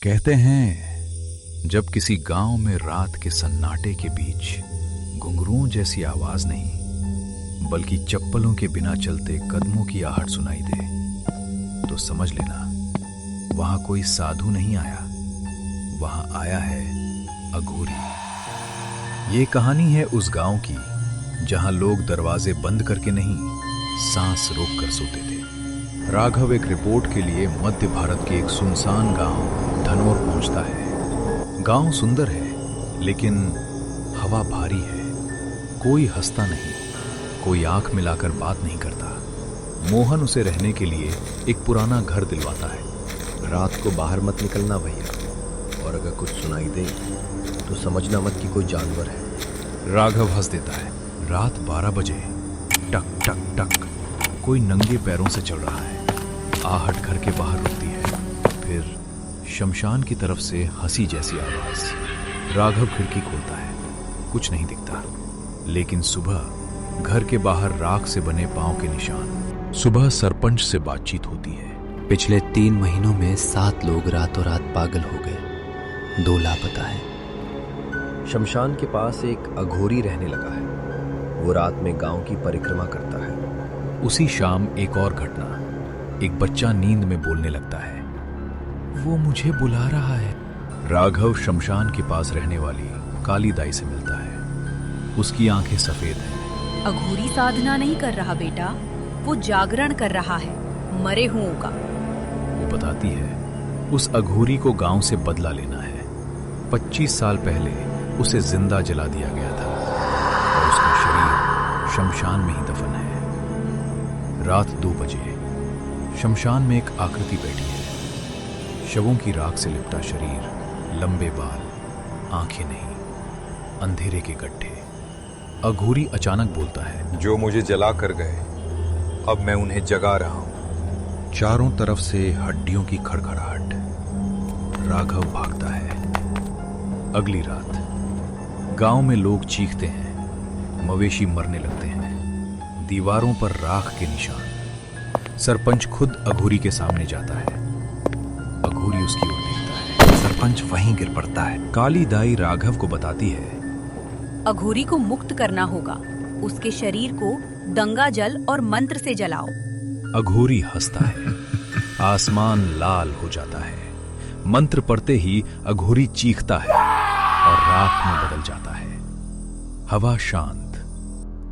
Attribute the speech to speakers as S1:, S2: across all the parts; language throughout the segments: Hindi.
S1: कहते हैं जब किसी गांव में रात के सन्नाटे के बीच घुंघरुओं जैसी आवाज नहीं बल्कि चप्पलों के बिना चलते कदमों की आहट सुनाई दे तो समझ लेना वहां कोई साधु नहीं आया, वहां आया है अघोरी। ये कहानी है उस गांव की जहां लोग दरवाजे बंद करके नहीं, सांस रोक कर सोते थे। राघव एक रिपोर्ट के लिए मध्य भारत के एक सुनसान गांव धनौर पहुंचता है। गांव सुंदर है लेकिन हवा भारी है। कोई हंसता नहीं, कोई आंख मिलाकर बात नहीं करता। मोहन उसे रहने के लिए एक पुराना घर दिलवाता है।
S2: रात को बाहर मत निकलना भैया, और अगर कुछ सुनाई दे तो समझना मत कि कोई जानवर है।
S1: राघव हंस देता है। रात 12 बजे टक टक टक कोई नंगे पैरों से चल रहा है। आहट घर के बाहर रुकती है, फिर शमशान की तरफ से हंसी जैसी आवाज। राघव खिड़की खोलता है, कुछ नहीं दिखता, लेकिन सुबह घर के बाहर राख से बने पांव के निशान। सुबह सरपंच से बातचीत होती है।
S3: पिछले 3 महीनों में 7 लोग रातों रात पागल हो गए, 2 लापता हैं।
S2: शमशान के पास एक अघोरी रहने लगा है। वो रात में गांव की परिक्रमा करता है।
S1: उसी शाम एक और घटना। एक बच्चा नींद में बोलने लगता है, वो मुझे बुला रहा है। राघव शमशान के पास रहने वाली काली दाई से मिलता है। उसकी आंखें सफेद हैं।
S4: अघोरी साधना नहीं कर रहा बेटा, वो जागरण कर रहा है मरे हुओं का।
S1: वो बताती है उस अघोरी को गांव से बदला लेना है। 25 साल पहले उसे जिंदा जला दिया गया था और उसका शरीर शमशान में ही दफन है। रात 2 बजे शमशान में एक आकृति बैठी है। शवों की राख से लिपटा शरीर, लंबे बाल, आंखें नहीं, अंधेरे के गड्ढे। अघोरी अचानक बोलता है,
S5: जो मुझे जला कर गए अब मैं उन्हें जगा रहा हूं।
S1: चारों तरफ से हड्डियों की खड़खड़ाहट। राघव भागता है। अगली रात गांव में लोग चीखते हैं, मवेशी मरने लगते हैं। दीवारों पर राख के निशान। सरपंच खुद अघोरी के सामने जाता है। अघोरी उसकी ओर देखता है। सरपंच वहीं गिर पड़ता है। काली दाई राघव को बताती है,
S4: अघोरी को मुक्त करना होगा, उसके शरीर को गंगा जल और मंत्र से जलाओ।
S1: अघोरी हंसता है। आसमान लाल हो जाता है। मंत्र पढ़ते ही अघोरी चीखता है और राख में बदल जाता है। हवा शांत।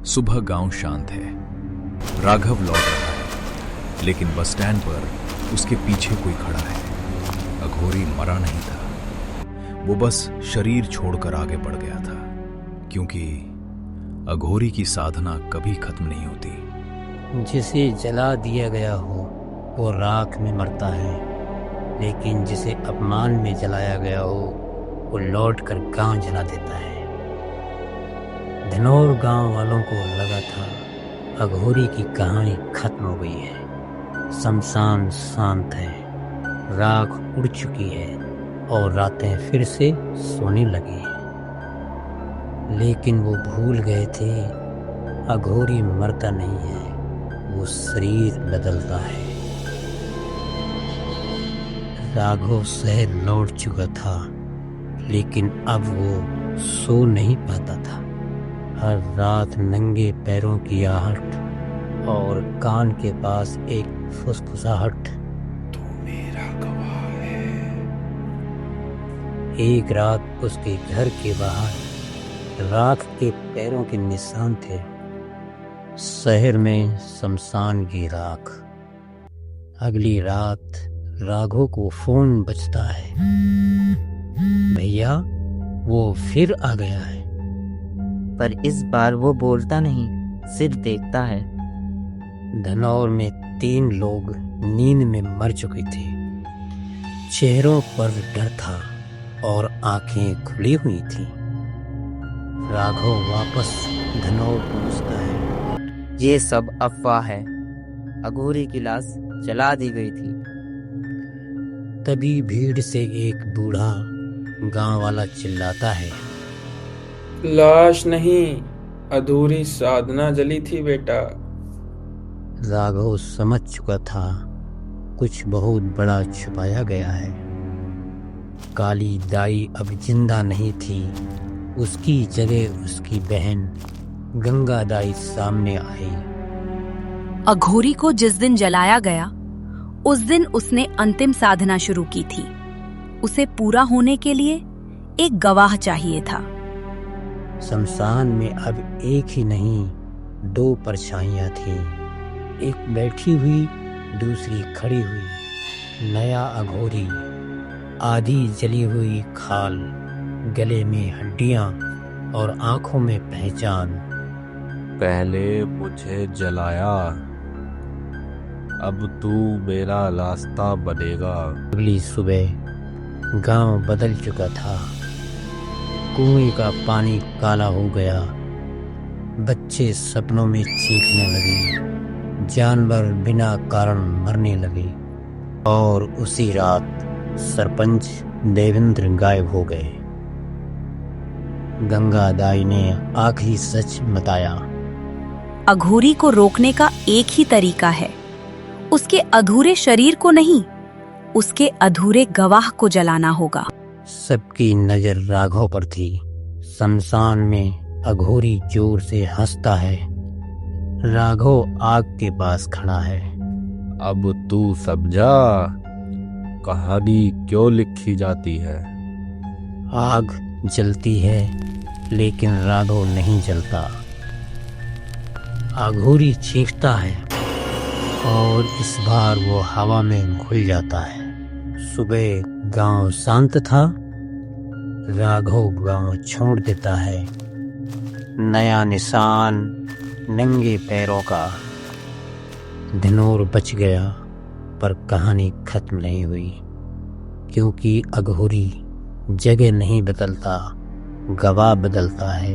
S1: सुबह गांव शांत है। राघव लौट रहा है, लेकिन बस स्टैंड पर उसके पीछे कोई खड़ा है। अघोरी मरा नहीं था, वो बस शरीर छोड़कर आगे बढ़ गया था, क्योंकि अघोरी की साधना कभी खत्म नहीं होती।
S6: जिसे जला दिया गया हो वो राख में मरता है, लेकिन जिसे अपमान में जलाया गया हो वो लौट कर गांव जला देता है। धनौर गांव वालों को लगा था अघोरी की कहानी खत्म हो गई है। शमशान शांत है, राख उड़ चुकी है और रातें फिर से सोने लगी हैं। लेकिन वो भूल गए थे अघोरी मरता नहीं है, वो शरीर बदलता है। राघव शहर लौट चुका था, लेकिन अब वो सो नहीं पाता था। हर रात नंगे पैरों की आहट और कान के पास एक फुसफुसाहट।
S1: तू मेरा गवाह है।
S6: एक रात उसके घर के बाहर राख के पैरों के निशान थे। शहर में शमशान की राख। अगली रात राघव को फोन बजता है। भैया वो फिर आ गया है।
S7: पर इस बार वो बोलता नहीं, सिर्फ देखता है।
S6: धनौर में 3 लोग नींद में मर चुके थे। चेहरों पर डर था और आंखें खुली हुई थी। राघव वापस धनौर पहुंचता है।
S7: ये सब अफवाह है, अघोरी की लाश जला दी गई थी।
S6: तभी भीड़ से एक बूढ़ा गांव वाला चिल्लाता है,
S8: लाश नहीं, अधूरी साधना जली थी बेटा।
S6: राघव समझ चुका था कुछ बहुत बड़ा छुपाया गया है। काली दाई अब जिंदा नहीं थी। उसकी जगह उसकी बहन गंगा दाई सामने आई।
S4: अघोरी को जिस दिन जलाया गया उस दिन उसने अंतिम साधना शुरू की थी। उसे पूरा होने के लिए एक गवाह चाहिए था।
S6: शमशान में अब एक ही नहीं 2 परछाइयां थीं। एक बैठी हुई, दूसरी खड़ी हुई। नया अघोरी, आधी जली हुई खाल, गले में हड्डियां और आंखों में पहचान।
S9: पहले मुझे जलाया, अब तू मेरा रास्ता बनेगा।
S6: अगली सुबह गांव बदल चुका था। कुएं का पानी काला हो गया। बच्चे सपनों में चीखने लगे। जानवर बिना कारण मरने लगे। और उसी रात सरपंच देवेंद्र गायब हो गए। गंगा दाई ने आखिरी सच बताया।
S4: अघोरी को रोकने का एक ही तरीका है, उसके अधूरे शरीर को नहीं, उसके अधूरे गवाह को जलाना होगा।
S6: सबकी नजर राघव पर थी। शमशान में अघोरी जोर से हंसता है। राघव आग के पास खड़ा है।
S9: अब तू समझा कहानी क्यों लिखी जाती है।
S6: आग जलती है लेकिन राघव नहीं जलता। अघोरी चीखता है और इस बार वो हवा में घुल जाता है। सुबह गांव शांत था। राघव गांव छोड़ देता है। नया निशान, नंगे पैरों का। दिनोर बच गया पर कहानी खत्म नहीं हुई, क्योंकि अघोरी जगह नहीं बदलता, गवाह बदलता है।